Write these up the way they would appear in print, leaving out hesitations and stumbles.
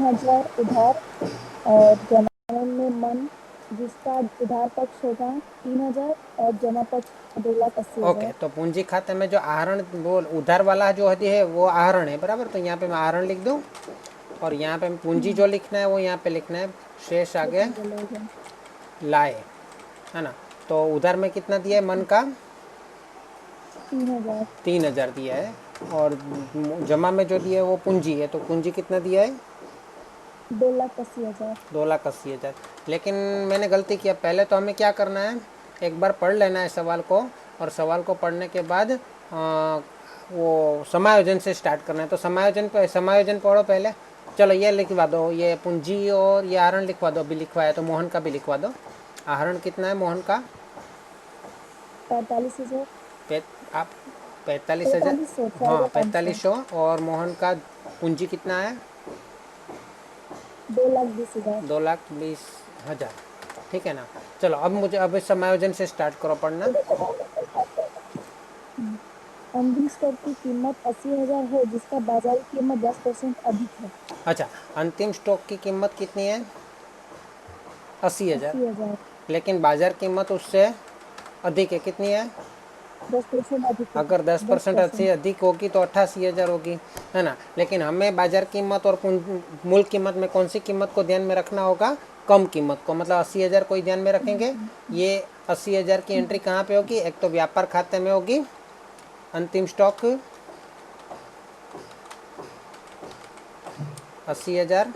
3000 उधार और जमा में मन जिसका उधार पक्ष होगा 3000 और जमा पक्ष 2,80,000। ओके, तो पूंजी खाते में जो आहरण वो उधार वाला जो होती है वो आहरण है, बराबर। तो यहाँ पे मैं आहरण लिख दूँ और यहाँ पे पूंजी जो लिखना है वो यहाँ पे लिखना है शेष आगे लाए, है ना। तो उधार में कितना दिया है मन का? 3,000। 3,000 दिया है। और जमा में जो दिया है वो पूंजी है, तो पूंजी कितना दिया है? 2,80,000। 2,80,000। लेकिन मैंने गलती किया, पहले तो हमें क्या करना है, एक बार पढ़ लेना है सवाल को, और सवाल को पढ़ने के बाद वो समायोजन से स्टार्ट करना है। तो समायोजन पढ़ो पहले। चलो ये लिखवा दो, ये पूंजी और ये आहरण लिखवा दो, अभी लिखवाया तो मोहन का भी लिखवा दो। आहरण कितना है मोहन का? 45,000। आप 45,000। 4500, हाँ 500। 4500। और मोहन का पूंजी कितना है? 2,20,000। 2,20,000। ठीक है ना। चलो अब मुझे अब इस समायोजन से स्टार्ट करो पढ़ना। अंतिम स्टॉक की कीमत 80,000 है जिसका बाजारी कीमत 10% अधिक है। अच्छा, अंतिम स्टॉक की कीमत कितनी है? 80,000। 80,000। लेकिन बाजार कीमत उससे अधिक है, कितनी है? 10% अधिक है। अगर 10% से 10%। अधिक होगी तो 88,000 होगी, है ना। लेकिन हमें बाजार कीमत और मूल कीमत में कौन सी कीमत को ध्यान में रखना होगा? कम कीमत को, मतलब 80,000 को ही ध्यान में रखेंगे। ये 80,000 की एंट्री कहाँ पे होगी? एक तो व्यापार खाते में होगी, अंतिम स्टॉक 80,000।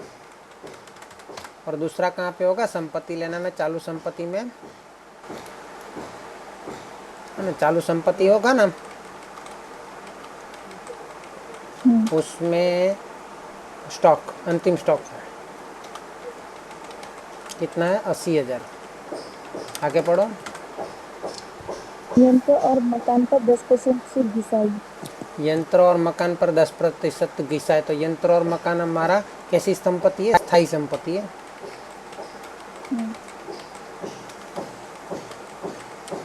और दूसरा कहाँ पे होगा? संपत्ति लेना में, चालू संपत्ति में, है ना। चालू संपत्ति होगा ना, उसमें स्टॉक, अंतिम स्टॉक कितना है? 80,000। आगे पढ़ो। यंत्र और मकान पर 10% से घिसाई। यंत्र और मकान पर 10% घिसा है, तो यंत्र और मकान हमारा कैसी संपत्ति है? स्थायी संपत्ति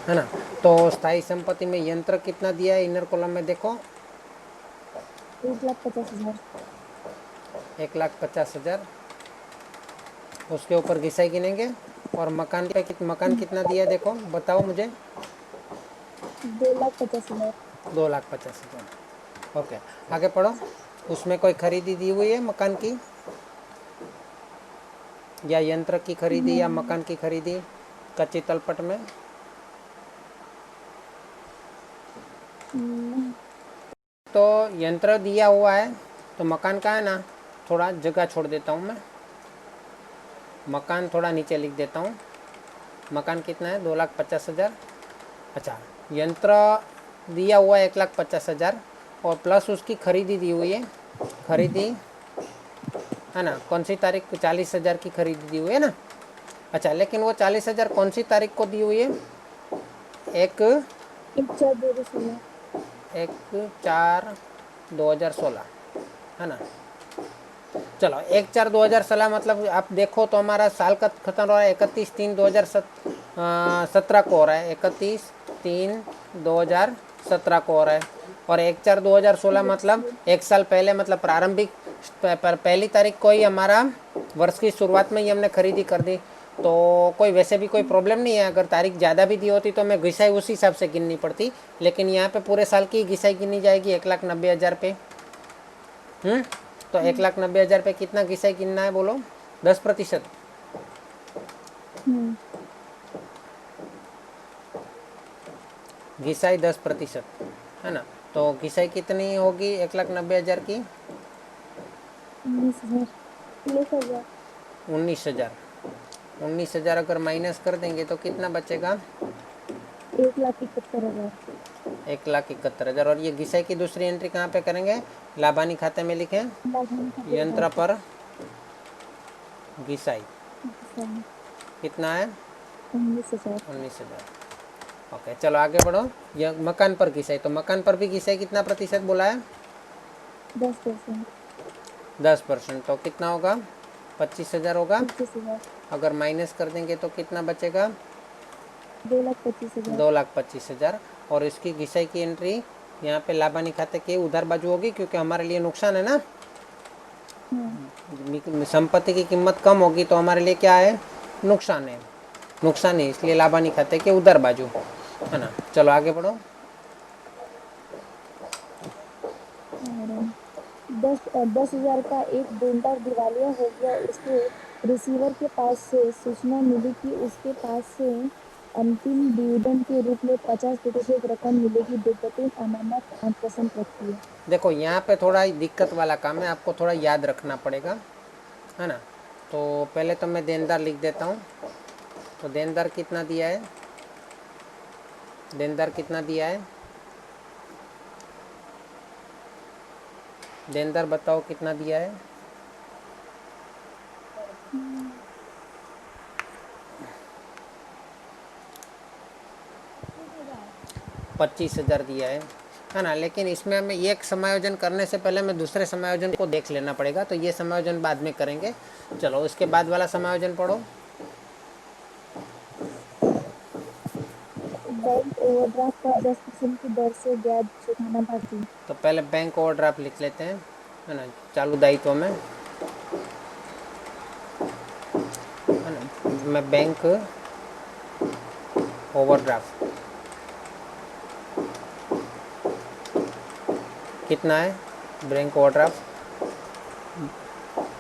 है ना। तो स्थायी संपत्ति में यंत्र कितना दिया है? इनर कॉलम में देखो, 1,50,000। 1,50,000। उसके ऊपर घिसाई गिनेंगे। और मकान पे मकान कितना दिया है देखो, बताओ मुझे। 2,50,000। 2,50,000। ओके, आगे पढ़ो। उसमें कोई खरीदी दी हुई है मकान की, या यंत्र की खरीदी, या मकान की खरीदी कच्ची तलपट में? तो यंत्र दिया हुआ है, तो मकान का है ना, थोड़ा जगह छोड़ देता हूँ मैं, मकान थोड़ा नीचे लिख देता हूँ। मकान कितना है? 2,50,000। अच्छा, यंत्र दिया हुआ है 1,50,000 और प्लस उसकी खरीदी दी हुई है, खरीदी, है ना। कौन सी तारीख? 40,000 की खरीदी दी हुई है ना। अच्छा, लेकिन वो 40,000 कौन सी तारीख को दी हुई है? एक 1/4/2016। 1/4/2016, है ना। चलो 1/4/2016 मतलब आप देखो तो हमारा साल का खत्म हो रहा है 31/3/2017 को हो रहा है, 31/3/2017 को हो रहा है। और 1/4/2016 मतलब एक साल पहले, मतलब प्रारंभिक पहली तारीख को ही हमारा वर्ष की शुरुआत में ही हमने खरीदी कर दी। तो कोई वैसे भी कोई प्रॉब्लम नहीं है, अगर तारीख ज़्यादा भी दी होती तो मैं घिसाई उसी हिसाब से गिननी पड़ती। लेकिन यहाँ पे पूरे साल की घिसाई गिनी जाएगी 1,90,000 पे। तो 1,90,000 पे कितना घिसाई गिनना है बोलो? 10%। घिसाई 10%, है ना। तो घिसाई कितनी होगी 1,90,000 की? 19,000। 19,000। 19,000। 19,000 अगर माइनस कर देंगे तो कितना बचेगा? 1,71,000। 1,71,000। और ये घिसाई की दूसरी एंट्री कहाँ पे करेंगे? लाभानी खाते में लिखें, लाभानी खाते यंत्र उधार पर घिसाई पक्ष। कितना है? 19,000। 19,000। ओके, चलो आगे बढ़ो। यह मकान पर घिसाई, तो मकान पर भी घिसाई कितना प्रतिशत बोला है? 10%। 10%। तो कितना होगा? 25,000 होगा। 25,000। अगर माइनस कर देंगे तो कितना बचेगा? 2,25,000। 2,25,000। और इसकी घिसाई की एंट्री यहाँ पे लाभानी खाते की उधार बाजू होगी, क्योंकि हमारे लिए नुकसान है ना। संपत्ति की कीमत कम होगी तो हमारे लिए क्या है, नुकसान है, नुकसान है, इसलिए लाभ हानि खाते के उधर बाजू, है ना। चलो आगे बढ़ो। और 10,000 का एक देनदार दिवालिया हो गया। उसे रिसीवर के पास से सूचना मिली कि उसके पास से अंतिम डिविडेंड के रूप में 50% रकम मिलेगी। दुर्गति अमानत 5% रखती है। देखो यहाँ पे थोड़ा दिक्कत वाला काम है, आपको थोड़ा याद रखना पड़ेगा, है ना। तो पहले तो मैं देनदार लिख देता हूँ। तो देनदार कितना दिया है, देनदार कितना दिया है, देनदार बताओ कितना दिया है। 25,000 दिया है ना। लेकिन इसमें हमें एक समायोजन करने से पहले हमें दूसरे समायोजन को देख लेना पड़ेगा, तो ये समायोजन बाद में करेंगे। चलो उसके बाद वाला समायोजन पढ़ो। बैंक ओवरड्राफ्ट पर 10% की दर से ब्याज चुकाना बाकी। तो पहले बैंक ओवरड्राफ्ट लिख लेते हैं, है ना, चालू दायित्व में, है ना। मैं बैंक ओवरड्राफ्ट कितना है, बैंक ओवरड्राफ्ट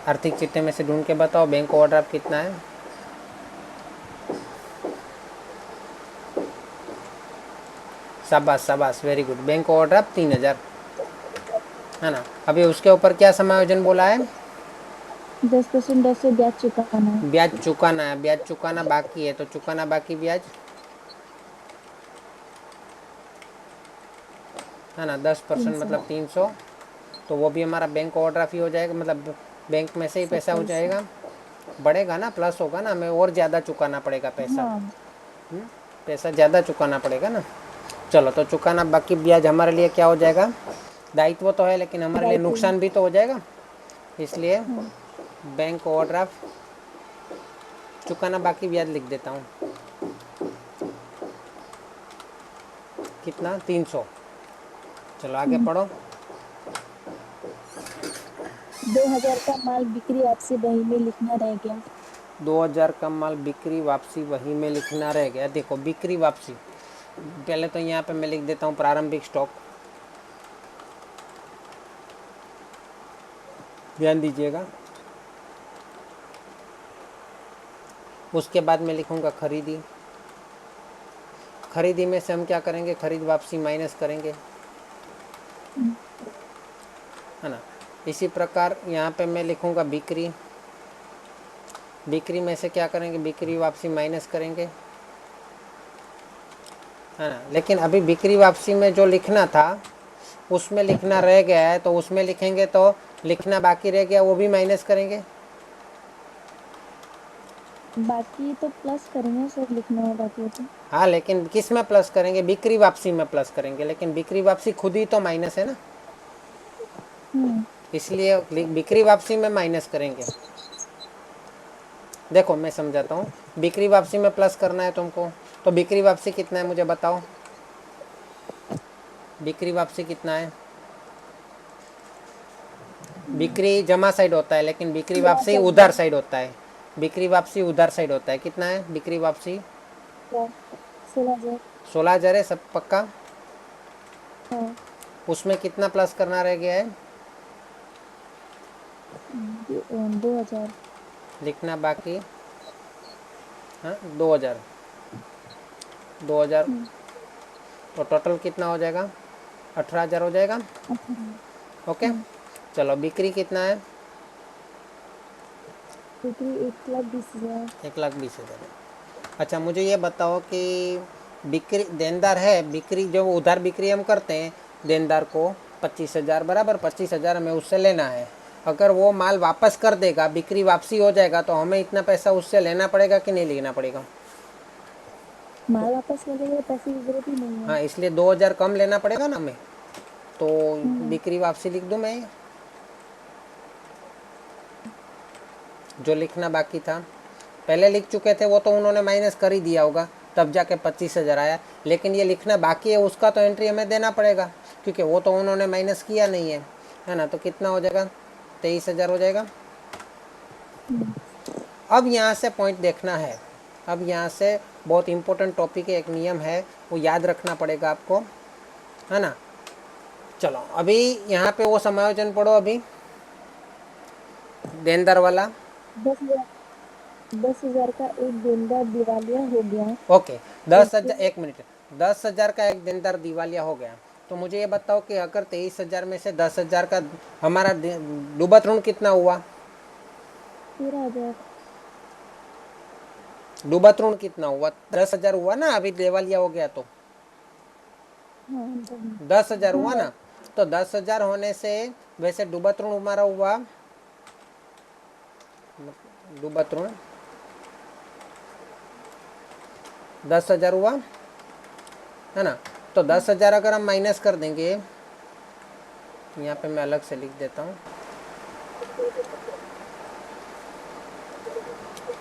आर्थिक चिट्ठे में से ढूंढ के बताओ बैंक ओवरड्राफ्ट कितना है। शाबाश शाबाश, वेरी गुड। बैंक ओवरड्राफ्ट 3,000, है ना। अभी उसके ऊपर क्या समायोजन बोला है, 10% दर से ब्याज चुकाना है। ब्याज चुकाना है, ब्याज चुकाना बाकी है, तो चुकाना बाकी ब्याज, है ना, 10% 300, मतलब 300। तो वो भी हमारा बैंक ओवरड्राफ्ट ही हो जाएगा, मतलब बैंक में से ही पैसा हो 27। जाएगा, बढ़ेगा ना, प्लस होगा ना, हमें और ज़्यादा चुकाना पड़ेगा पैसा। हाँ, पैसा ज़्यादा चुकाना पड़ेगा ना। चलो तो चुकाना बाकी ब्याज हमारे लिए क्या हो जाएगा, दायित्व तो है लेकिन हमारे लिए दायित्व। नुकसान भी तो हो जाएगा, इसलिए हाँ, बैंक ओवरड्राफ्ट चुकाना बाकी ब्याज लिख देता हूँ। कितना, 300। चलो आगे पढ़ो। 2,000 का माल बिक्री वापसी बही में लिखना रह गया। 2,000 का माल बिक्री वापसी वही में लिखना रह गया। देखो बिक्री वापसी, पहले तो यहाँ पे मैं लिख देता हूँ प्रारंभिक स्टॉक, ध्यान दीजिएगा। उसके बाद मैं लिखूँगा खरीदी, खरीदी में से हम क्या करेंगे, खरीद वापसी माइनस करेंगे, है ना। इसी प्रकार यहाँ पे मैं लिखूँगा बिक्री, बिक्री में से क्या करेंगे, बिक्री वापसी माइनस करेंगे, है ना। लेकिन अभी बिक्री वापसी में जो लिखना था उसमें लिखना रह गया है, तो उसमें लिखेंगे तो लिखना बाकी रह गया वो भी माइनस करेंगे। बाकी तो प्लस करेंगे सर, लिखना है बाकी है तो। हाँ लेकिन किस में प्लस करेंगे, बिक्री वापसी में प्लस करेंगे, लेकिन बिक्री वापसी खुद ही तो माइनस है ना, इसलिए बिक्री वापसी में माइनस करेंगे। देखो मैं समझाता हूँ, बिक्री वापसी में प्लस करना है तुमको, तो बिक्री वापसी कितना है मुझे बताओ, बिक्री वापसी कितना है। बिक्री जमा साइड होता है लेकिन बिक्री ब्याज वापसी अब उधार साइड होता है, बिक्री वापसी उधार साइड होता है। कितना है बिक्री वापसी, 16,000। 16,000 है, सब पक्का। हाँ, उसमें कितना प्लस करना रह गया है, 2,000। लिखना बाकी, हाँ 2,000, 2,000। तो टोटल कितना हो जाएगा, 18,000 हो जाएगा। 18। ओके। चलो बिक्री कितना है, बिक्री 1,20,000। 1,20,000। अच्छा मुझे ये बताओ कि बिक्री देनदार है, बिक्री जो उधार बिक्री हम करते हैं देनदार को 25,000 बराबर, 25,000 हमें उससे लेना है। अगर वो माल वापस कर देगा, बिक्री वापसी हो जाएगा, तो हमें इतना पैसा उससे लेना पड़ेगा कि नहीं लेना पड़ेगा। माल वापस कर देंगे, पैसे की जरूरत ही नहीं है। हाँ इसलिए 2,000 कम लेना पड़ेगा ना हमें, तो हम्म, बिक्री वापसी लिख दूँ मैं, जो लिखना बाकी था पहले लिख चुके थे वो तो उन्होंने माइनस कर ही दिया होगा, तब जाके 25,000 आया। लेकिन ये लिखना बाकी है उसका तो एंट्री हमें देना पड़ेगा, क्योंकि वो तो उन्होंने माइनस किया नहीं है, है ना। तो कितना हो जाएगा, 23,000 हो जाएगा। हम्म, अब यहाँ से पॉइंट देखना है, अब यहाँ से बहुत इंपॉर्टेंट टॉपिक है, एक नियम है वो याद रखना पड़ेगा आपको, है ना। चलो अभी यहाँ पे वो समायोजन पढ़ो अभी, देनदार वाला। 10,000 10,000 का एक देनदार दिवालिया हो गया। ओके, 10,000, उसके 1 मिनट, 10,000 का एक देनदार दिवालिया हो गया, तो मुझे ये बताओ कि अगर 23,000 में से 10,000 का हमारा डूबत ऋण कितना हुआ? 13,000। डूबत ऋण कितना हुआ? 10,000 हुआ ना, अभी दिवालिया हो गया तो हाँ 10,000 हुआ ना। तो 10,000 होने से वैसे डूबत ऋण हमारा हुआ, डूबत ऋण 10,000 हुआ, है ना। तो 10,000 अगर हम माइनस कर देंगे, यहाँ पे मैं अलग से लिख देता हूँ,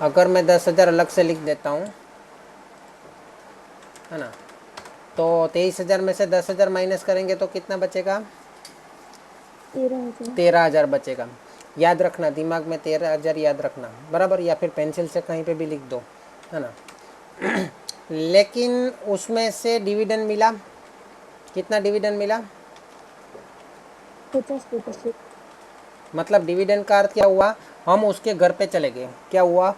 अगर मैं 10,000 अलग से लिख देता हूँ, है ना, तो 23,000 में से 10,000 माइनस करेंगे तो कितना बचेगा? 13,000। 13,000 बचेगा। याद रखना, दिमाग में 13,000 याद रखना, बराबर, या फिर पेंसिल से कहीं पे भी लिख दो, है ना। लेकिन उसमें से डिविडेंड मिला, कितना डिविडेंड मिला? 50%। मतलब डिविडेंड का अर्थ क्या हुआ? हम उसके घर पे चले गए, क्या हुआ?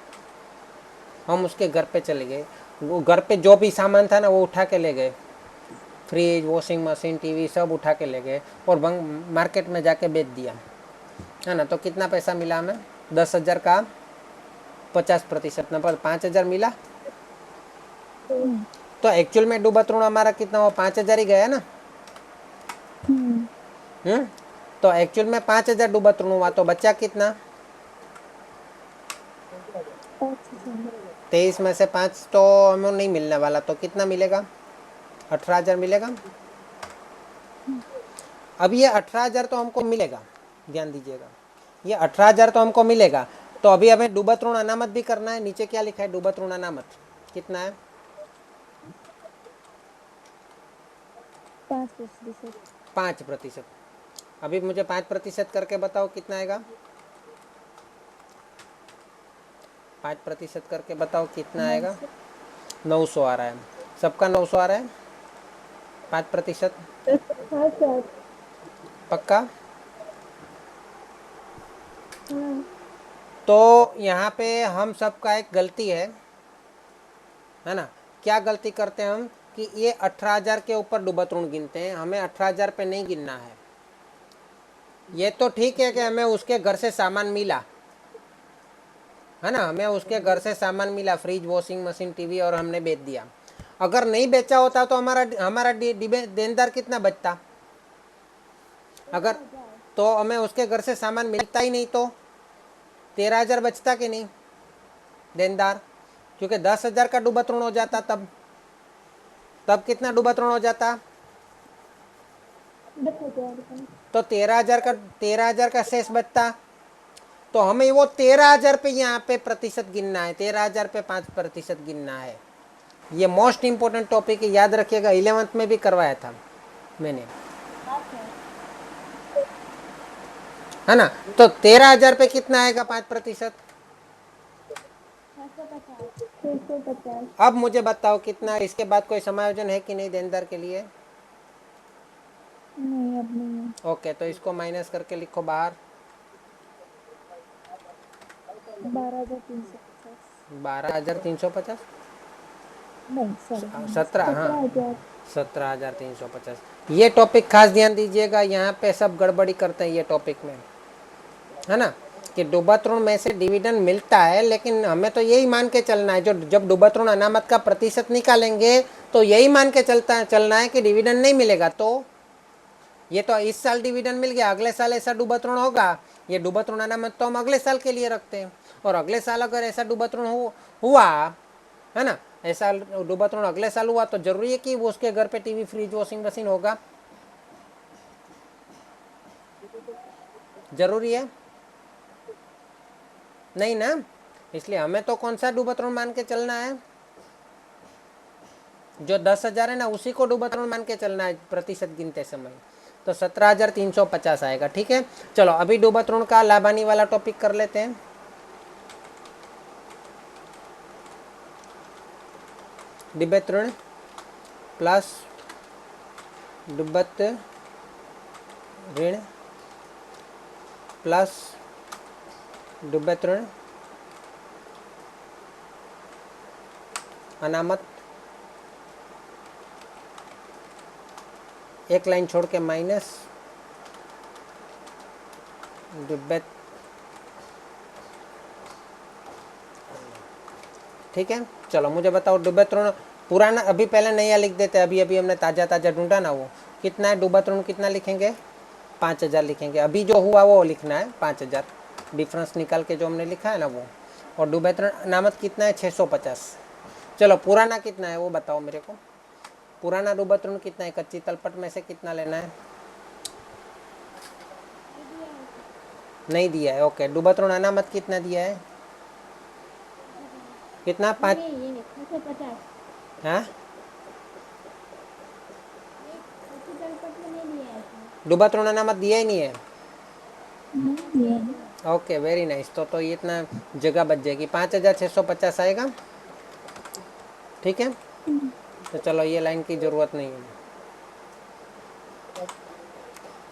हम उसके घर पे चले गए, वो घर पे जो भी सामान था ना वो उठा के ले गए, फ्रिज, वॉशिंग मशीन, टीवी सब उठा के ले गए और मार्केट में जाके बेच दिया, है ना। तो कितना पैसा मिला हमें? 10,000 का 50%, ना, पर 5,000 मिला। हम्म तो एक्चुअल में डूबत ऋण हमारा कितना हुआ? 5,000 ही गया ना। हम्म, तो एक्चुअल में 5,000 डूबत ऋण हुआ, तो बचा कितना? 5,000। 23 में से 5 तो हमें नहीं मिलने वाला, तो कितना मिलेगा? 18,000 मिलेगा। अब ये 18,000 तो हमको मिलेगा, ध्यान दीजिएगा, ये 18,000 तो हमको मिलेगा। तो अभी हमें डूबत ऋण अनामत भी करना है। नीचे क्या लिखा है? डूबत ऋण अनामत कितना है? 5%। 5%। अभी मुझे 5% करके बताओ कितना आएगा? 5% करके बताओ कितना आएगा? 900। 900 आ रहा है, सबका 900 आ रहा है। 5%, 10,000। पक्का? हाँ। तो यहाँ पे हम सबका एक गलती है ना। क्या गलती करते हैं हम कि ये 18,000 के ऊपर डूबत ऋण गिनते हैं, हमें 18,000 पे नहीं गिनना है। ये तो ठीक है कि हमें उसके घर से सामान मिला, है ना, हमें उसके घर से सामान मिला, फ्रिज, वॉशिंग मशीन, टीवी, और हमने बेच दिया। अगर नहीं बेचा होता तो हमारा हमारा देनदार कितना बचता? अगर 13,000। तो हमें उसके घर से सामान मिलता ही नहीं तो 13,000 बचता कि नहीं देनदार? क्योंकि 10,000 का डूबत ऋण हो जाता, तब तब कितना डूबत ऋण हो जाता? 10,000 का। तो 13,000 का शेष बचता। तो हमें वो 13,000 पे यहाँ पे प्रतिशत गिनना है, 13,000 पे 5% गिनना है। ये मोस्ट इंपॉर्टेंट टॉपिक है, याद रखिएगा, 11th में भी करवाया था मैंने, हाँ सर। है ना। तो 13,000 पे कितना आएगा 5%? 650। 650। अब मुझे बताओ कितना, इसके बाद कोई समायोजन है कि नहीं देनदार के लिए? नहीं अब नहीं है। ओके, तो इसको माइनस करके लिखो बाहर, 12,350। 12,350, नहीं सॉरी, 17, हाँ, 17,000। 17,350। ये टॉपिक खास ध्यान दीजिएगा, यहाँ पे सब गड़बड़ी करते हैं ये टॉपिक में, है ना, कि डूबत ऋण में से डिविडेंड मिलता है, लेकिन हमें तो यही मान के चलना है, जो जब डूबत ऋण अनामत का प्रतिशत निकालेंगे तो यही मान के चलना है कि डिविडेंड नहीं मिलेगा। तो ये तो इस साल डिविडेंड मिल गया, अगले साल ऐसा डूबत ऋण होगा, ये डूबत ऋण अनामत तो हम अगले साल के लिए रखते हैं, और अगले साल अगर ऐसा डूबत ऋण हुआ, है ना, ऐसा डूबत ऋण अगले साल हुआ तो जरूरी है कि वो उसके घर पे टीवी, फ्रिज, वॉशिंग मशीन होगा, जरूरी है नहीं ना। इसलिए हमें तो कौन सा डूबत ऋण मान के चलना है? जो 10,000 है ना, उसी को डूबत ऋण मान के चलना है प्रतिशत गिनते समय। तो 17,350 आएगा। ठीक है, चलो अभी डूबत ऋण का लाभानी वाला टॉपिक कर लेते हैं। डूबत ऋण प्लस डूबत ऋण प्लस डूबत ऋण अनामत, एक लाइन छोड़ के माइनस डूबत। ठीक है, चलो मुझे बताओ डूबत ऋण पुराना, अभी पहले नया लिख देते, अभी अभी हमने ताज़ा ताज़ा ढूंढा ना, वो कितना है डूबत ऋण, कितना लिखेंगे 5,000 लिखेंगे। अभी जो हुआ वो लिखना है 5,000, डिफरेंस निकाल के जो हमने लिखा है ना वो। और डूबत ऋण अनामत कितना है 650। चलो पुराना कितना है वो बताओ मेरे को, पुराना डूबत ऋण कितना है, कच्ची तलपट में से कितना लेना है? नहीं दिया है, ओके। डूबत ऋण अनामत कितना दिया है, कितना 5? ये 650। हाँ, कच्ची तलपट में नहीं दिया है इसमें। डूबत ऋण अनामत दिया ही नहीं है। नहीं दिया है। ओके वेरी नाइस, तो ये इतना जगह बच जाएगी, 5,650 आएगा। ठीक है, तो चलो ये लाइन की ज़रूरत नहीं है।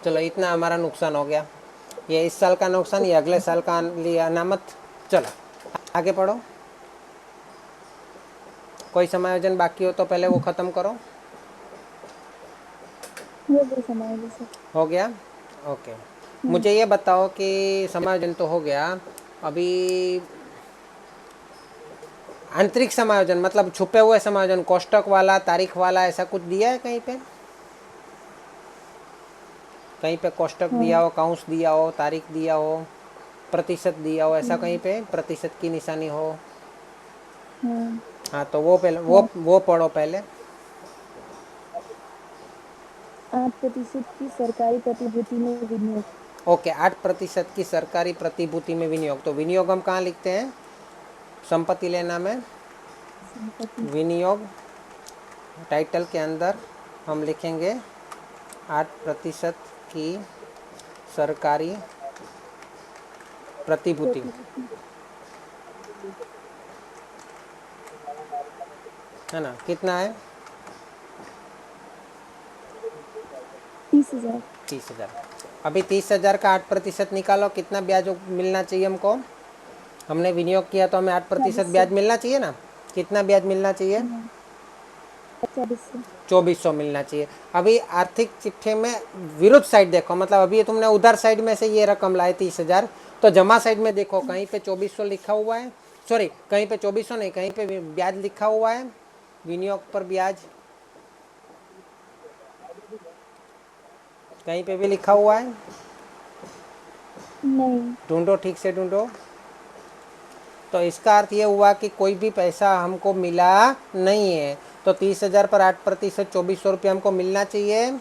चलो इतना हमारा नुकसान हो गया, ये इस साल का नुकसान, ये अगले साल का लिया अनामत। चलो आगे पढ़ो, कोई समायोजन बाकी हो तो पहले वो ख़त्म करो। हो गया समायोजन सर। हो गया, ओके। मुझे ये बताओ कि समायोजन तो हो गया, अभी आंतरिक समायोजन मतलब छुपे हुए समायोजन, कोष्टक वाला, तारीख वाला, ऐसा कुछ दिया है कहीं पे? कहीं पे कोष्टक दिया हो, काउंस दिया हो, तारीख दिया हो, प्रतिशत दिया हो, ऐसा कहीं पे प्रतिशत की निशानी हो? हाँ तो वो पहले वो पढ़ो पहले। 8% की सरकारी प्रतिभूति में विनियोग। ओके, 8% की सरकारी प्रतिभूति में विनियोग, तो विनियोग हम कहाँ लिखते हैं? संपत्ति लेना में संपत्ति। विनियोग, टाइटल के अंदर हम लिखेंगे 8% की सरकारी प्रतिभूति, है ना? कितना है? 30,000। 30,000। अभी 30,000 का 8% निकालो, कितना ब्याज मिलना चाहिए हमको? हमने विनियोग किया तो हमें 8% 2400। ब्याज मिलना चाहिए ना, कितना ब्याज मिलना चाहिए? 2400। 2400 मिलना चाहिए। अभी आर्थिक चिट्ठे में विरुद्ध साइड देखो, मतलब अभी तुमने उधर साइड में से ये रकम लाए 30,000, तो जमा साइड में देखो कहीं पे 2400 लिखा हुआ है, सॉरी कहीं पे 2400 नहीं, कहीं पे ब्याज लिखा हुआ है, विनियोग पर ब्याज कहीं पे भी लिखा हुआ है? नहीं। ढूंढो, ठीक से ढूंढो। तो इसका अर्थ ये हुआ कि कोई भी पैसा हमको मिला नहीं है, तो 30,000 पर 8% 2,400 रुपये हमको मिलना चाहिए।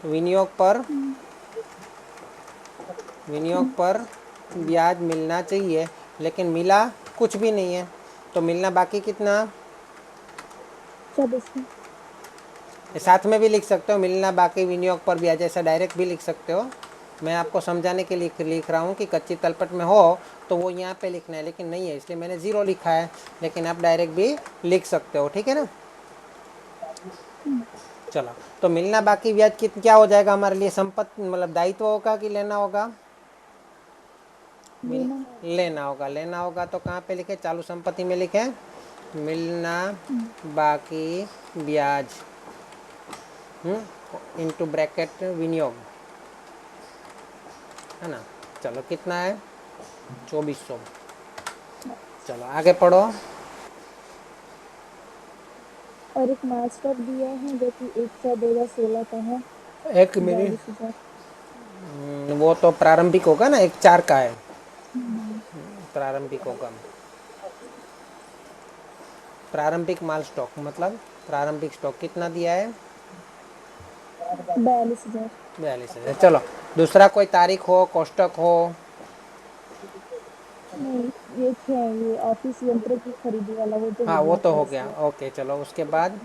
विनियोग पर ब्याज मिलना चाहिए, लेकिन मिला कुछ भी नहीं है, तो मिलना बाकी कितना? 2400। साथ में भी लिख सकते हो, मिलना बाकी विनियोग पर ब्याज, ऐसा डायरेक्ट भी लिख सकते हो। मैं आपको समझाने के लिए लिख रहा हूँ कि कच्ची तलपट में हो तो वो यहाँ पे लिखना है, लेकिन नहीं है इसलिए मैंने 0 लिखा है, लेकिन आप डायरेक्ट भी लिख सकते हो। ठीक है ना? चलो, तो मिलना बाकी ब्याज क्या हो जाएगा हमारे लिए? संपत्ति मतलब दायित्व होगा कि लेना होगा? लेना होगा। लेना होगा तो कहाँ पे लिखे? चालू संपत्ति में लिखे मिलना बाकी ब्याज इनटू ब्रैकेट विनियोग, है ना? चलो कितना है? 2,400। चलो आगे पढ़ो। और एक मास्टर दिया है जो कि 1/6/2016 का है। एक मिनट, 42,000। वो तो प्रारंभिक होगा ना, 1/4 का है, प्रारंभिक होगा। प्रारंभिक माल स्टॉक मतलब प्रारंभिक स्टॉक कितना दिया है? 42,000। 42,000। चलो दूसरा कोई तारीख हो, कोष्टक हो? नहीं, एक है ये ऑफिस यंत्र की खरीदी वाला, वो जो हो हाँ वो गया तो था हो गया, इसलिए। ओके। चलो उसके बाद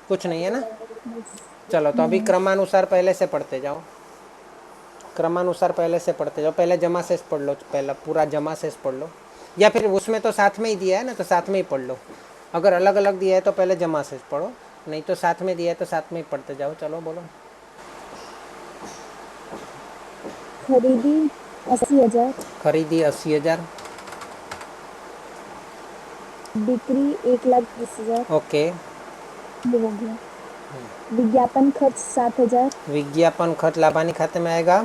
कुछ नहीं है ना। बस। चलो तो अभी नहीं। क्रमानुसार पहले से पढ़ते जाओ, क्रमानुसार पहले से पढ़ते जाओ। पहले जमा शेष पढ़ लो, पहला पूरा जमा शेष पढ़ लो, या फिर उसमें तो साथ में ही दिया है ना, तो साथ में ही पढ़ लो। अगर अलग अलग दिया है तो पहले जमा शेष पढ़ो, नहीं तो साथ में दिया है तो साथ में ही पढ़ते जाओ। चलो बोलो। खरीदी 80,000, खरीदी 80,000। बिक्री 1,20,000, ओके। ये हो गया। विज्ञापन खर्च 7,000। विज्ञापन खर्च लाभानी खाते में आएगा।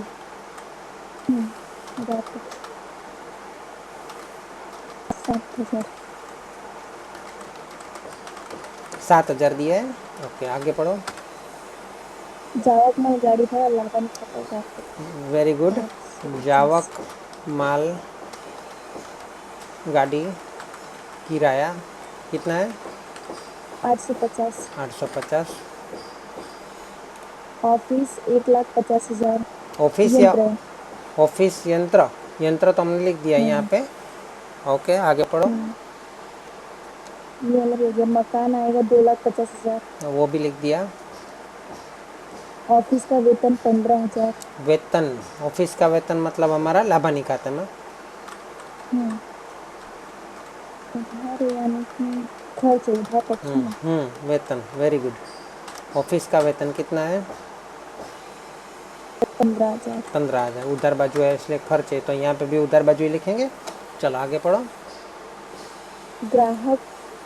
बराबर। 7,000। 7,000 दिया है। ओके आगे पढ़ो। जावक माल गाड़ी भाड़ा लाभानी खाता 450। Very good. 850। जावक माल गाड़ी किराया कितना है? 850। 850। ऑफिस 1,50,000। ऑफिस या यंत्र। ऑफिस यंत्र, यंत्र तो हमने लिख दिया यहाँ हाँ। पे। ओके आगे पढ़ो। हाँ, ये अलग हो गया। मकान आएगा 2,50,000। वो भी लिख दिया। ऑफिस का वेतन 15,000। वेतन, ऑफिस का वेतन मतलब हमारा लाभानी खाते में। हम्म। उधार यानी कि खर्च, उधार पक्ष में। वेतन, वेरी गुड। ऑफिस का वेतन कितना है? 15,000। 15,000। उधर बाजू है इसलिए खर्च है, तो यहाँ पे भी उधर बाजू ही लिखेंगे। चलो आगे पढ़ो। ग्राहक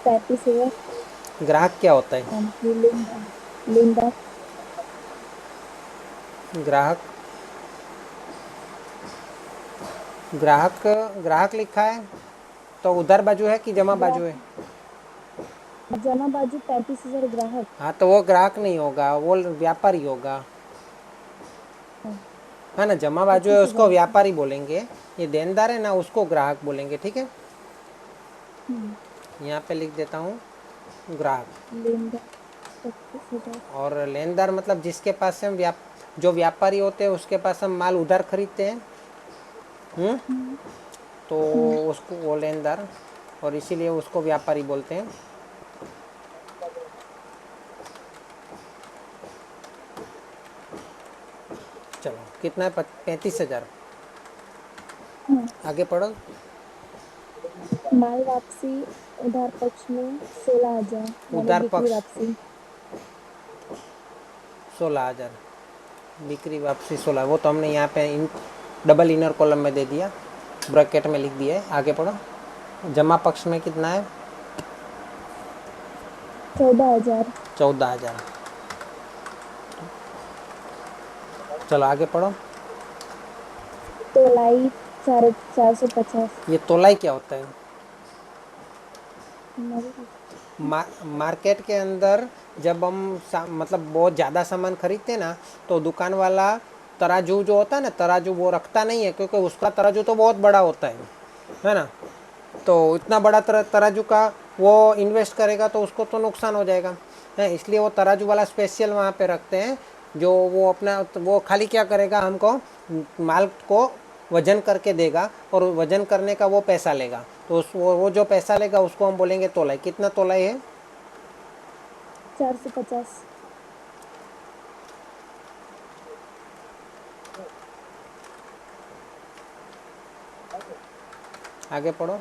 35,000। ग्राहक क्या होता है? लेनदार। लेनदार। ग्राहक, ग्राहक, ग्राहक लिखा है तो उधर बाजू है कि जमा बाजू है? ग्राहक जमा बाजू 35,000 ग्राहक। हाँ तो वो ग्राहक नहीं होगा, वो व्यापारी होगा, है ना। जमा बाजू है 25,000 उसको रुपये। व्यापारी बोलेंगे, ये देनदार है ना उसको ग्राहक बोलेंगे, ठीक है। हम्म। यहाँ पे लिख देता हूँ ग्राहक। लेनदार 25,000। और लेनदार मतलब जिसके पास से हम जो व्यापारी होते हैं उसके पास हम माल उधार खरीदते हैं, हम्म, हम्म। तो हम्म। उसको वो लेनदार, और इसीलिए उसको व्यापारी बोलते हैं। चलो कितना है? 35,000। हाँ। आगे पढ़ो। माल वापसी उधार पक्ष में 16,000 यानी उधार बिक्री पक्ष वापसी। 16,000, बिक्री वापसी 16, वो तो हमने यहाँ पे डबल इनर कॉलम में दे दिया, ब्रैकेट में लिख दिया है। आगे पढ़ो। जमा पक्ष में कितना है? 14,000। 14,000। चलो आगे पढ़ो। तोलाई 450। ये तोलाई क्या होता है? नहीं। मार्केट के अंदर जब हम मतलब बहुत ज़्यादा सामान खरीदते हैं ना, तो दुकान वाला तराजू जो होता है ना, तराजू वो रखता नहीं है, क्योंकि उसका तराजू तो बहुत बड़ा होता है ना। तो इतना बड़ा तराजू का वो इन्वेस्ट करेगा तो उसको तो नुकसान हो जाएगा, है। इसलिए वो तराजू वाला स्पेशल वहाँ पे रखते हैं, जो वो अपना वो खाली क्या करेगा, हमको माल को वजन करके देगा और वजन करने का वो पैसा लेगा। तो वो जो पैसा लेगा उसको हम बोलेंगे तोलाई। कितना तोलाई है? 450। आगे पढ़ो।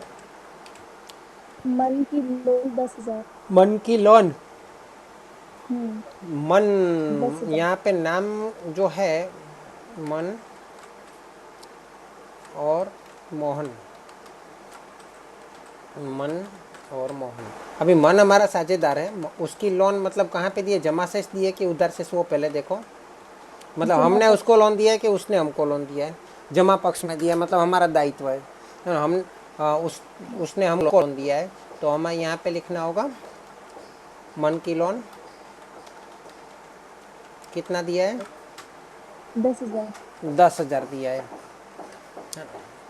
मन की लोन 10,000। मन की लोन। हम्म। मन, 10,000। यहाँ पे नाम जो है मन और मोहन, मन और मोहन। अभी मन हमारा साझेदार है, उसकी लोन मतलब कहाँ पे दिए? जमा शेष दिए कि उधार शेष, वो पहले देखो। मतलब जमा हमने पक्ष। उसको लोन दिया है कि उसने हमको लोन दिया है? जमा पक्ष में दिया, मतलब हमारा दायित्व है। हम उसने हमको लोन दिया है, तो हमें यहाँ पे लिखना होगा मन की लोन कितना दिया है? 10,000। 10,000 दिया है।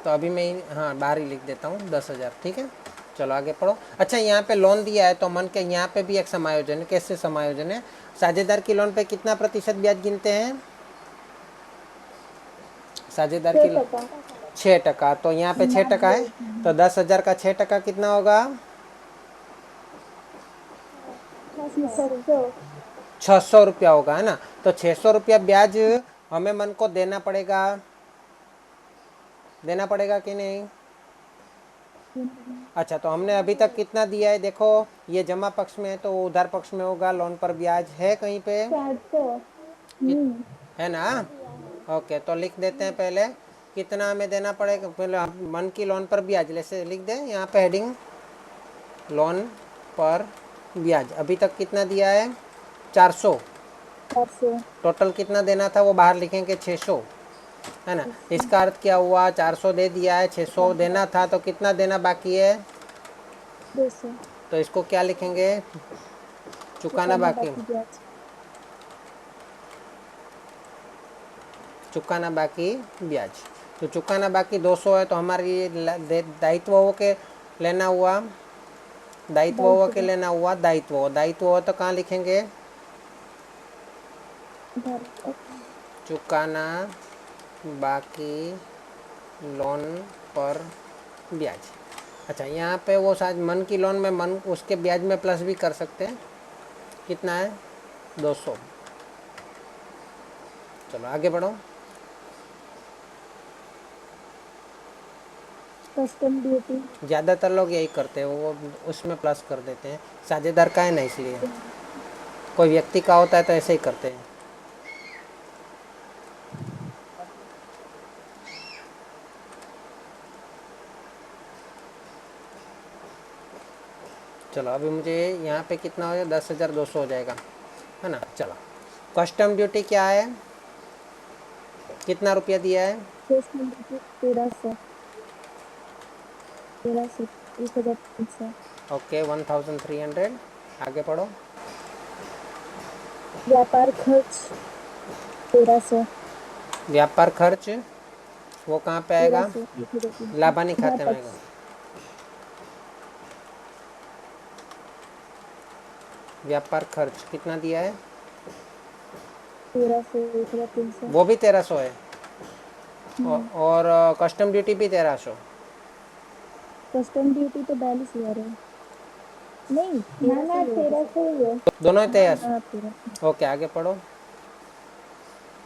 तो अभी मैं हाँ बाहर ही लिख देता हूँ 10,000, ठीक है। चलो आगे पढ़ो। अच्छा यहाँ पे लोन दिया है तो मन के यहाँ पे भी एक समायोजन है। कैसे समायोजन है? साझेदार की लोन पे कितना प्रतिशत ब्याज गिनते हैं? साझेदार की 6%। 6%। तो यहाँ पे 6% है, तो 10,000 का 6% कितना होगा? 600। ₹600 होगा, है ना। तो ₹600 ब्याज हमें मन को देना पड़ेगा कि नहीं? अच्छा, तो हमने अभी तक कितना दिया है? देखो, ये जमा पक्ष में है तो उधार पक्ष में होगा। लोन पर ब्याज है कहीं पे? 400। है ना। ओके, तो लिख देते हैं पहले कितना हमें देना पड़ेगा। पहले हम मन की लोन पर ब्याज जैसे लिख दें, यहाँ पे हेडिंग लोन पर ब्याज। अभी तक कितना दिया है? 400। 400। टोटल कितना देना था वो बाहर लिखेंगे 600, है ना। इसका अर्थ क्या हुआ? 400 दे दिया है, 600 देना था, तो कितना देना बाकी है? 200। तो इसको क्या लिखेंगे? चुकाना बाकी। ब्याज। चुकाना बाकी ब्याज। तो चुकाना बाकी 200 है, तो हमारी दायित्व हो के लेना हुआ, दायित्व हो के लेना हुआ, दायित्व हो तो कहाँ लिखेंगे? चुकाना बाकी लोन पर ब्याज। अच्छा, यहाँ पे वो शायद मन की लोन में मन उसके ब्याज में प्लस भी कर सकते हैं। कितना है? 200। चलो आगे बढ़ो। Custom duty. ज़्यादातर लोग यही करते हैं, वो उसमें प्लस कर देते हैं। साझेदार का है ना, इसलिए। कोई व्यक्ति का होता है तो ऐसे ही करते हैं। चलो अभी मुझे यहाँ पे कितना हो जाएगा? 10,200 हो जाएगा, है ना। चलो, कस्टम ड्यूटी क्या है? कितना रुपया दिया है? 1300। 1300। 1300। ओके, 1300। आगे पढ़ो। व्यापार खर्च 1300। व्यापार खर्च वो कहाँ पे आएगा? 1300। 1300। लाभानी खाते में आएगा। पक्ष। व्यापार खर्च कितना दिया है? 1300। 1300। वो भी 1300 है। और कस्टम ड्यूटी भी 1300। कस्टम ड्यूटी तो 42,000 है। नहीं, 1300 ही है। दोनों ही 1300। हाँ, 1300। ओके, आगे पढ़ो।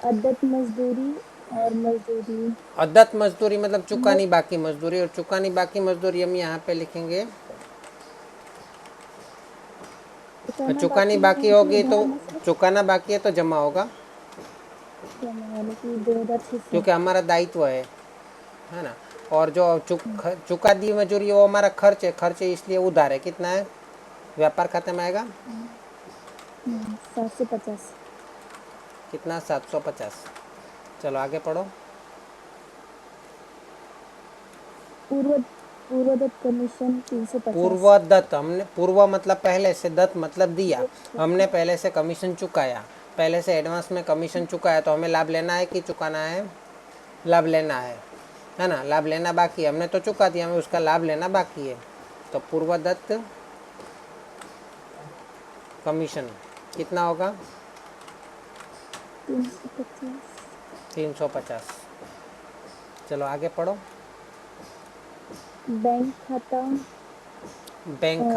अदद मजदूरी और मजदूरी। अदत मजदूरी मतलब चुकानी बाकी मजदूरी, और चुकानी बाकी मजदूरी हम यहाँ पे लिखेंगे। चुकानी बाकी होगी तो चुकाना बाकी है तो जमा होगा, यानी कि 2600। क्योंकि हमारा दायित्व है ना। और जो चुका दी मजदूरी वो हमारा खर्च है, इसलिए उधार है। कितना है? व्यापार खाते में आएगा 750। कितना? 750। चलो आगे पढ़ो। पूर्वदत्त कमीशन 350। पूर्व दत्त, हमने पूर्व मतलब पहले से, दत्त मतलब दिया। हमने पहले से कमीशन चुकाया, पहले से एडवांस में कमीशन चुकाया, तो हमें लाभ लेना है कि चुकाना है? लाभ लेना है ना। लाभ लेना बाकी है, हमने तो चुका दिया, हमें उसका लाभ लेना बाकी है। तो पूर्वदत्त कमीशन कितना होगा? 350। 350। चलो आगे पढ़ो। बैंक खाता।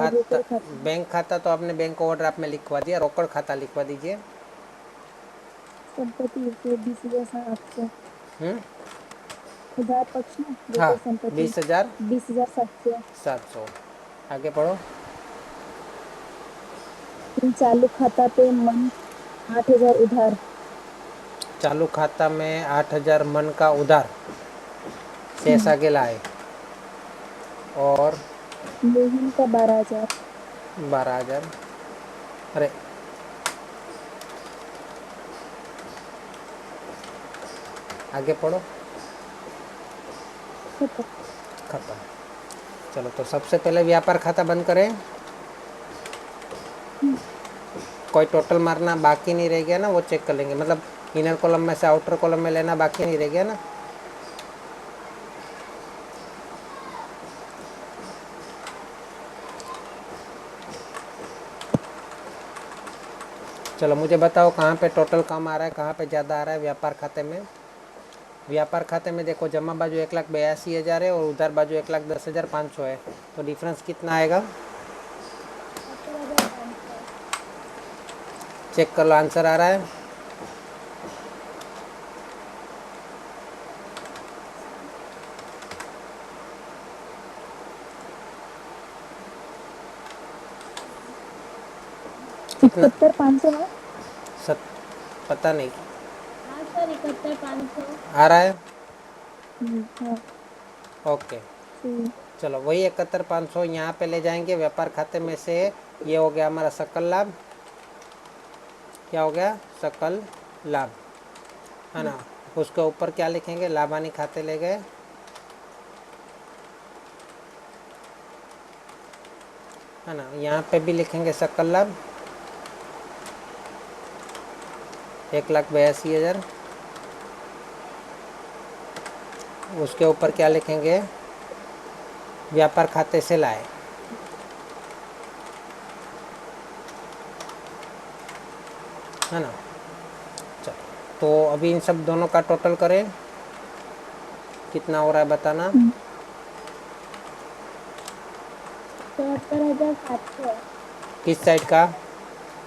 रोकड़ खाता। बैंक खाता तो आपने बैंक ओवरड्राफ्ट में लिखवा दिया, रोकड़ खाता लिखवा दीजिए। संपत्ति 20,700। हम्म। उधार पक्ष में हाँ, रोकड़ संपत्ति 20,700। 20,700। आगे पढ़ो। चालू खाता पे मन 8,000 उधार। चालू खाता में 8,000 मन का उधार शेष आगे लाए, और मोहन का 12,000। 12,000। अरे, आगे पढ़ो। खत्म। चलो, तो सबसे पहले व्यापार खाता बंद करें। कोई टोटल मारना बाकी नहीं रह गया ना, वो चेक कर लेंगे। मतलब इनर कॉलम में से आउटर कॉलम में लेना बाकी नहीं रह गया ना। चलो मुझे बताओ कहाँ पे टोटल कम आ रहा है, कहाँ पे ज़्यादा आ रहा है व्यापार खाते में? व्यापार खाते में देखो, जमा बाजू 1,82,000 है और उधार बाजू 1,10,500 है। तो डिफरेंस कितना आएगा? 70,500। चेक कर लो, आंसर आ रहा है। कितना? 71,500 ना। सत पता नहीं। हाँ सर, 71,500। आ रहा है। हाँ ओके, सही। चलो वही 71,500 यहाँ पे ले जाएंगे व्यापार खाते में से। ये हो गया हमारा सकल लाभ। क्या हो गया? सकल लाभ, है ना। उसके ऊपर क्या लिखेंगे? लाभ हानि खाते ले गए, है ना। यहाँ पे भी लिखेंगे सकल लाभ 1,82,000। उसके ऊपर क्या लिखेंगे? व्यापार खाते से लाए, है ना। चलो, तो अभी इन सब दोनों का टोटल करें, कितना हो रहा है बताना। 74,700। किस साइड का?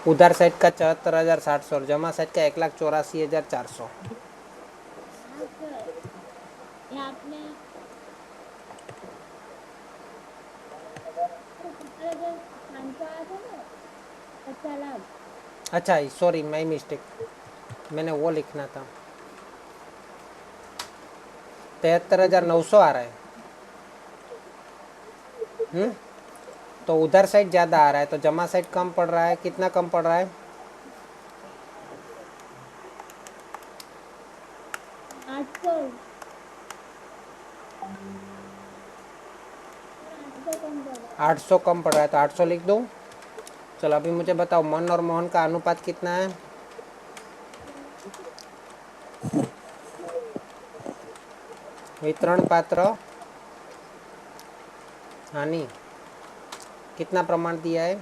उधार साइड का 74,700 और जमा साइड का 1,84,400। हाँ सर, ये आपने 70,500 आया था ना, कच्चा लाभ। अच्छा, सॉरी, माई मिस्टेक, मैंने वो लिखना था। 73,900 आ रहा है। तो उधर साइड ज़्यादा आ रहा है, तो जमा साइड कम पड़ रहा है। कितना कम पड़ रहा है? 800। सर 800 कम कर रहा है। 800 कम पड़ रहा है, तो 800 लिख दूँ। चलो अभी मुझे बताओ, मन और मोहन का अनुपात कितना है? वितरण पात्र हानि कितना प्रमाण दिया है?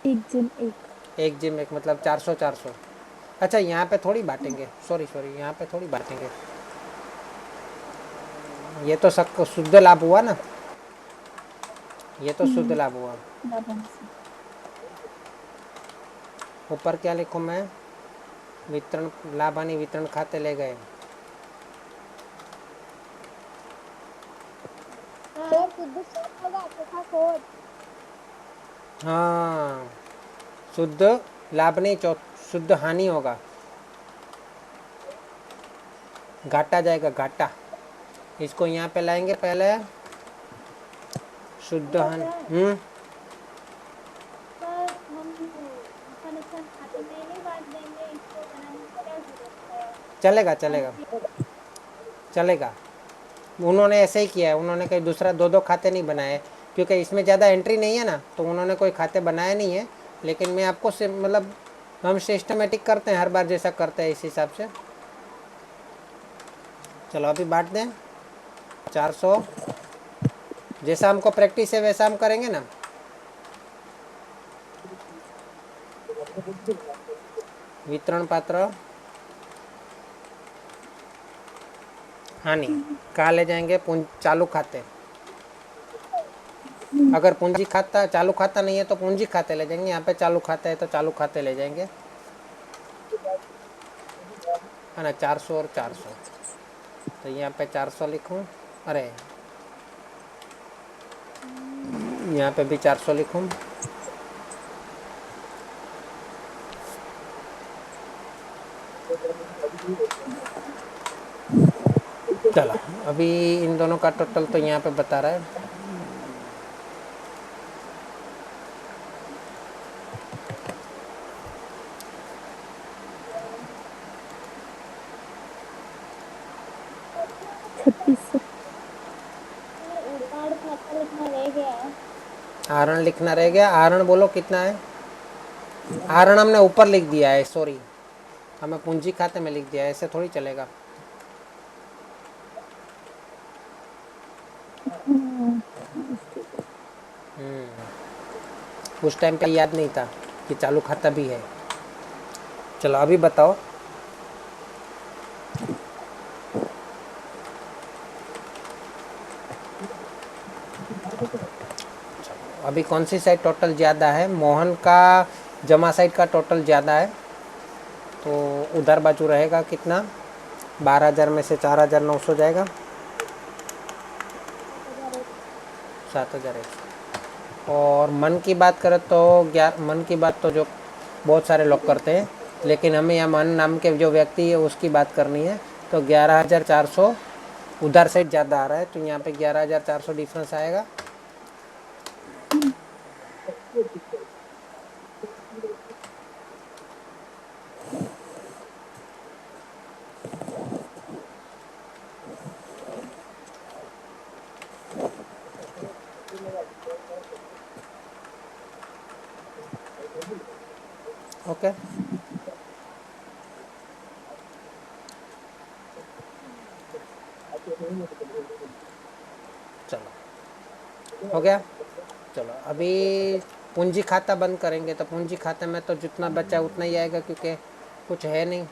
1:1। 1:1, मतलब 400 400। अच्छा, यहाँ पे थोड़ी बांटेंगे, सॉरी सॉरी, यहाँ पे थोड़ी बांटेंगे। ये तो सब शुद्ध लाभ हुआ ना, ये तो शुद्ध लाभ हुआ। लाभांश। ऊपर क्या लिखूँ मैं? वितरण लाभ हानि वितरण खाते ले गए। सर शुद्ध शेष होगा तथा खोट। हाँ, शुद्ध लाभ नहीं, शुद्ध हानि होगा, घाटा जाएगा, घाटा। इसको यहाँ पे लाएंगे पहले, शुद्ध हेलो हानि। सर। सर हम ऐसा नुकसान खाते में नहीं बांट देंगे, इसको बनाने की क्या जरूरत है? चलेगा चलेगा चलेगा। उन्होंने ऐसे ही किया है, उन्होंने कहीं दूसरा दो दो खाते नहीं बनाए, क्योंकि इसमें ज़्यादा एंट्री नहीं है ना, तो उन्होंने कोई खाते बनाए नहीं है। लेकिन मैं आपको मतलब हम सिस्टमेटिक करते हैं, हर बार जैसा करते हैं इस हिसाब से। चलो अभी बांट दें 400, जैसा हमको प्रैक्टिस है वैसा हम करेंगे ना। वितरण पात्र हानि कहाँ ले जाएंगे? चालू खाते। अगर पूंजी खाता चालू खाता नहीं है तो पूंजी खाते ले जाएंगे, यहाँ पे चालू खाता है तो चालू खाते ले जाएंगे, है ना। 400 और 400, तो यहाँ पे 400 लिखूँ, अरे यहाँ पे भी 400 लिखूँ। चलो अभी इन दोनों का टोटल तो यहाँ पे बता रहा है। छत्तीस। सर उधार खाता लिखना रह गया। आहरण लिखना रह गया। आहरण बोलो कितना है? आहरण हमने ऊपर लिख दिया है, सॉरी, हमें पूंजी खाते में लिख दिया है, ऐसे थोड़ी चलेगा। उस टाइम पे याद नहीं था कि चालू खाता भी है। चलो अभी बताओ, अभी कौन सी साइड टोटल ज़्यादा है? मोहन का जमा साइड का टोटल ज़्यादा है, तो उधर बाजू रहेगा कितना, 12,000 में से 4,900 जाएगा, 7,100। और मन की बात करें तो मन की बात तो जो बहुत सारे लोग करते हैं, लेकिन हमें यहाँ मन नाम के जो व्यक्ति है उसकी बात करनी है। तो 11,400 उधर साइड ज़्यादा आ रहा है, तो यहाँ पे 11,400 डिफरेंस आएगा। ओके, चलो हो गया। चलो अभी पूंजी खाता बंद करेंगे, तो पूंजी खाते में तो जितना बचा उतना ही आएगा, क्योंकि कुछ है नहीं।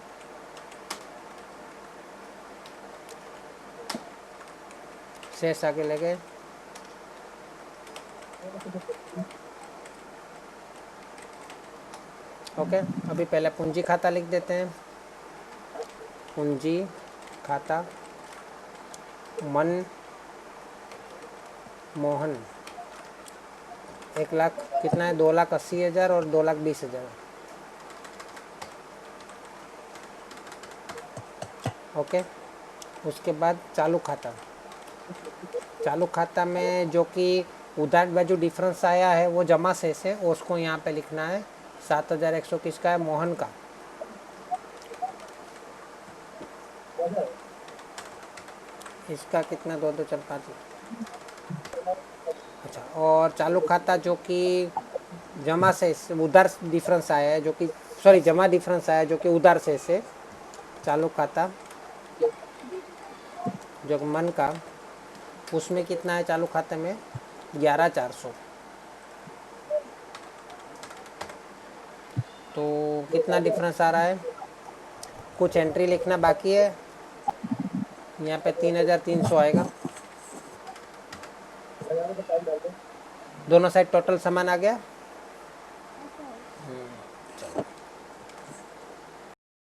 शेष आगे ले गए। ओके, अभी पहले पूंजी खाता लिख देते हैं। पूंजी खाता मन मोहन 1,00,000 कितना है, 2,80,000 और 2,20,000। ओके, उसके बाद चालू खाता। चालू खाता में जो कि उधार बाजू डिफरेंस आया है वो जमा शेष है, उसको यहाँ पे लिखना है। 7,100 किसका है, मोहन का। इसका कितना, 2,2,4,5। अच्छा, और चालू खाता जो कि जमा शेष उधार डिफरेंस आया है, जो कि सॉरी जमा डिफरेंस आया है जो कि उधार शेष है। चालू खाता जो मन का, उसमें कितना है चालू खाते में, 11,400। तो कितना डिफरेंस आ रहा है, कुछ एंट्री लिखना बाकी है। यहाँ पे 3,300 आएगा। दोनों साइड टोटल समान आ गया।